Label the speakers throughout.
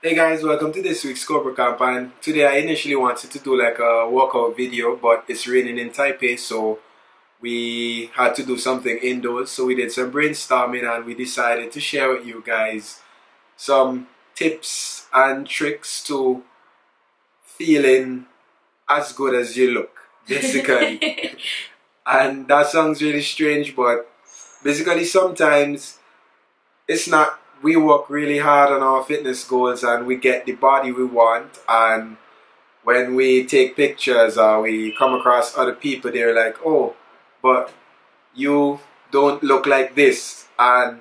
Speaker 1: Hey guys, welcome to this week's CobraCamp, and today I initially wanted to do like a workout video, but it's raining in Taipei, so we had to do something indoors. So we did some brainstorming and we decided to share with you guys some tips and tricks to feeling as good as you look, basically. And that sounds really strange, but basically sometimes it's not. We work really hard on our fitness goals and we get the body we want, and when we take pictures or we come across other people, they're like, oh, but you don't look like this. And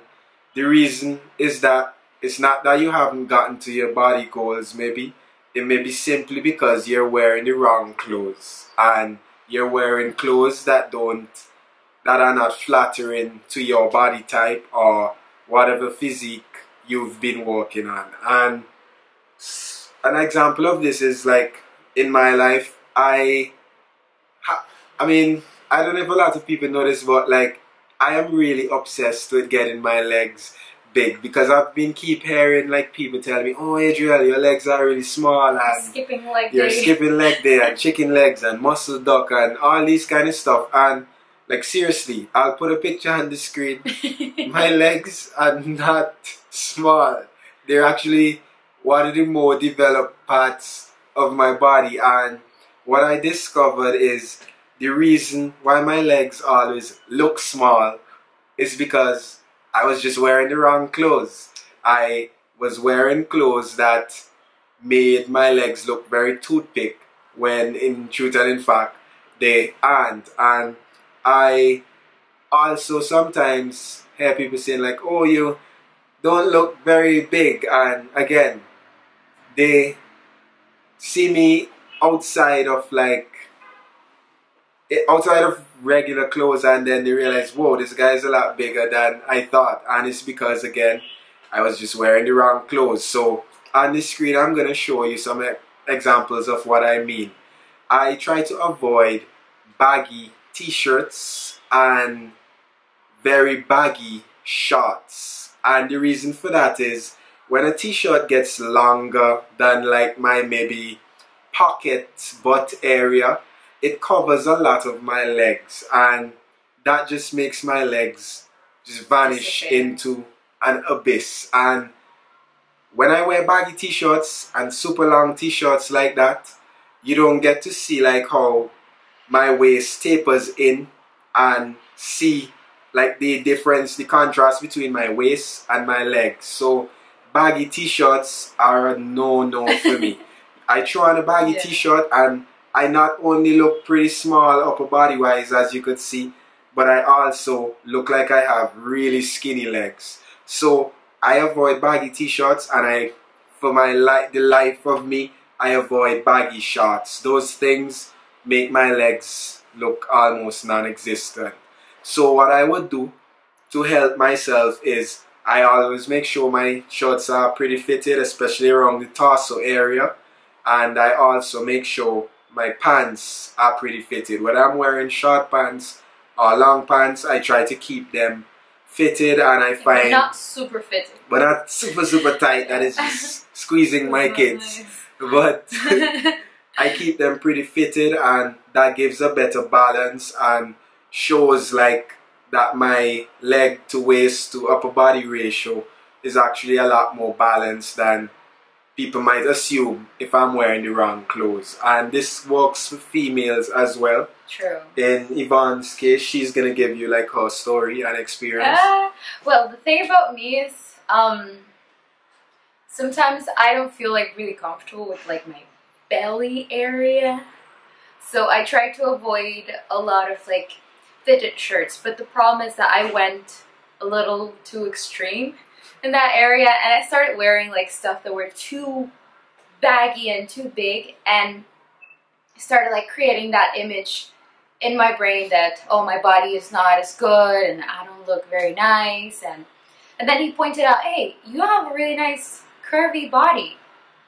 Speaker 1: the reason is that it's not that you haven't gotten to your body goals. Maybe it may be simply because you're wearing the wrong clothes, and you're wearing clothes that are not flattering to your body type or whatever physique you've been working on. And an example of this is like in my life, I mean, I don't know if a lot of people know this, but like I am really obsessed with getting my legs big, because I've been keep hearing like people tell me, oh Adriel, your legs are really small, and
Speaker 2: skipping leg
Speaker 1: you're
Speaker 2: day.
Speaker 1: skipping leg day and chicken legs and muscle duck and all these kind of stuff. And like seriously, I'll put a picture on the screen. My legs are not small. They're actually one of the more developed parts of my body. And what I discovered is the reason why my legs always look small is because I was just wearing the wrong clothes. I was wearing clothes that made my legs look very toothpick, when in truth and in fact they aren't. And I also sometimes hear people saying like, oh, you don't look very big, and again, they see me outside of regular clothes, and then they realize, whoa, this guy is a lot bigger than I thought. And it's because, again, I was just wearing the wrong clothes. So on the screen I'm going to show you some examples of what I mean. I try to avoid baggy t-shirts and very baggy shorts, and the reason for that is when a t-shirt gets longer than like my maybe pocket butt area, it covers a lot of my legs, and that just makes my legs just vanish into an abyss. And when I wear baggy t-shirts and super long t-shirts like that, you don't get to see like how my waist tapers in and see like the difference, the contrast between my waist and my legs. So baggy t-shirts are a no-no for me. I throw on a baggy t-shirt and I not only look pretty small upper body wise, as you could see, but I also look like I have really skinny legs. So I avoid baggy t-shirts, and for the life of me, I avoid baggy shorts. Those things make my legs look almost non-existent. So what I would do to help myself is I always make sure my shorts are pretty fitted, especially around the torso area, and I also make sure my pants are pretty fitted. When I'm wearing short pants or long pants, I try to keep them fitted, and I find...
Speaker 2: But not super fitted.
Speaker 1: But not super tight, that is just squeezing my kids. Nice. But I keep them pretty fitted, and that gives a better balance and shows like that my leg to waist to upper body ratio is actually a lot more balanced than people might assume if I'm wearing the wrong clothes. And this works for females as well.
Speaker 2: True.
Speaker 1: In Yvonne's case, she's gonna give you like her story and experience.
Speaker 2: Well, the thing about me is sometimes I don't feel like really comfortable with like my belly area, so I try to avoid a lot of like fitted shirts. But the problem is that I went a little too extreme in that area, and I started wearing like stuff that were too baggy and too big, and I started like creating that image in my brain that, oh, my body is not as good and I don't look very nice. And then he pointed out, hey, you have a really nice curvy body.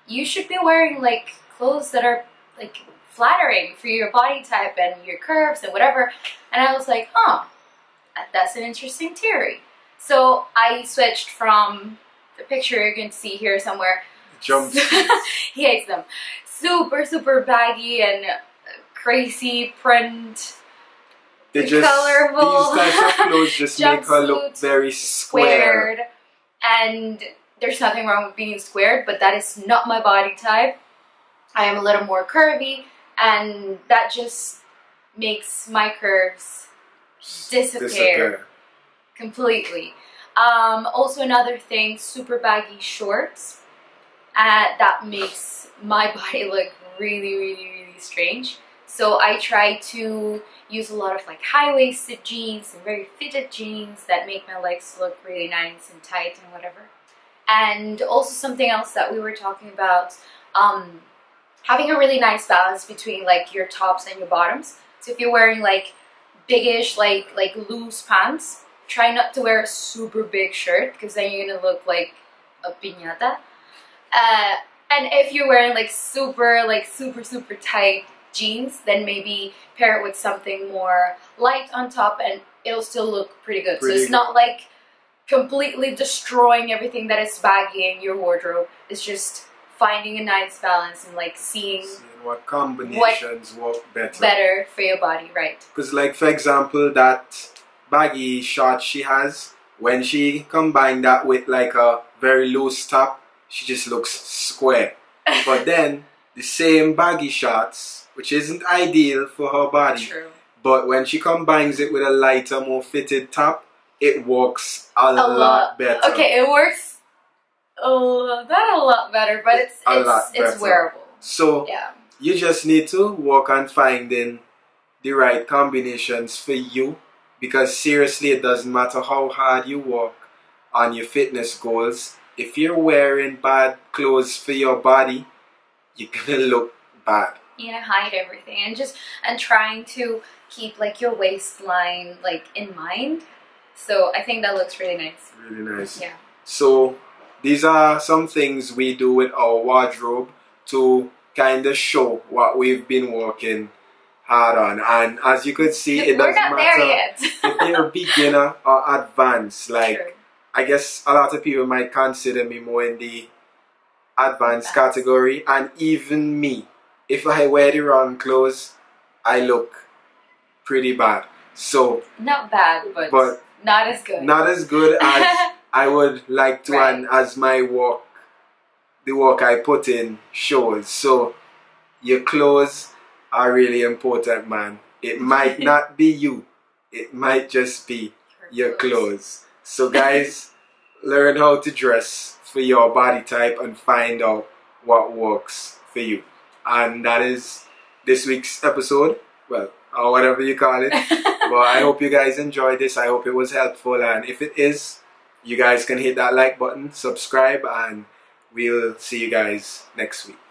Speaker 2: You should be wearing like clothes that are like flattering for your body type and your curves and whatever. And I was like, huh, that's an interesting theory. So I switched from the picture you can see here somewhere.
Speaker 1: jumpsuits.
Speaker 2: He hates them. Super, super baggy and crazy print. Colorful.
Speaker 1: These types of clothes just make her look very square.
Speaker 2: Squared. And there's nothing wrong with being squared, but that is not my body type. I am a little more curvy, and that just makes my curves disappear. Completely. Also another thing, super baggy shorts. That makes my body look really, really, really strange. So I try to use a lot of like high-waisted jeans and very fitted jeans that make my legs look really nice and tight and whatever. And also something else that we were talking about, having a really nice balance between like your tops and your bottoms. So if you're wearing like biggish, like loose pants, try not to wear a super big shirt because then you're gonna look like a piñata. And if you're wearing like super tight jeans, then maybe pair it with something more light on top and it'll still look pretty good. So it's not like completely destroying everything that is baggy in your wardrobe. It's just finding a nice balance and like seeing
Speaker 1: what combinations work
Speaker 2: better for your body, right?
Speaker 1: Because like for example, that baggy short she has, when she combined that with like a very loose top, she just looks square. But then the same baggy shorts, which isn't ideal for her body,
Speaker 2: true,
Speaker 1: but when she combines it with a lighter, more fitted top, it works a lot better.
Speaker 2: Okay, it works not a lot better, but it's wearable.
Speaker 1: So
Speaker 2: yeah,
Speaker 1: you just need to work on finding the right combinations for you, because seriously, it doesn't matter how hard you work on your fitness goals. If you're wearing bad clothes for your body, you're gonna look bad.
Speaker 2: You're gonna hide everything and trying to keep like your waistline like in mind. So I think that looks really nice.
Speaker 1: Really nice.
Speaker 2: Yeah.
Speaker 1: So these are some things we do with our wardrobe to kind of show what we've been working hard on. And as you could see, it doesn't matter if you're a beginner or advanced. Like, true. I guess a lot of people might consider me more in the advanced category, and even me, if I wear the wrong clothes, I look pretty bad. So
Speaker 2: not bad, but not as good.
Speaker 1: Not as good as I would like to, right. And as my work, the work I put in shows. So your clothes are really important, man. It might not be you. It might just be your clothes. So guys, learn how to dress for your body type and find out what works for you. And that is this week's episode. Well, or whatever you call it. But I hope you guys enjoyed this. I hope it was helpful. And if it is, you guys can hit that like button, subscribe, and we'll see you guys next week.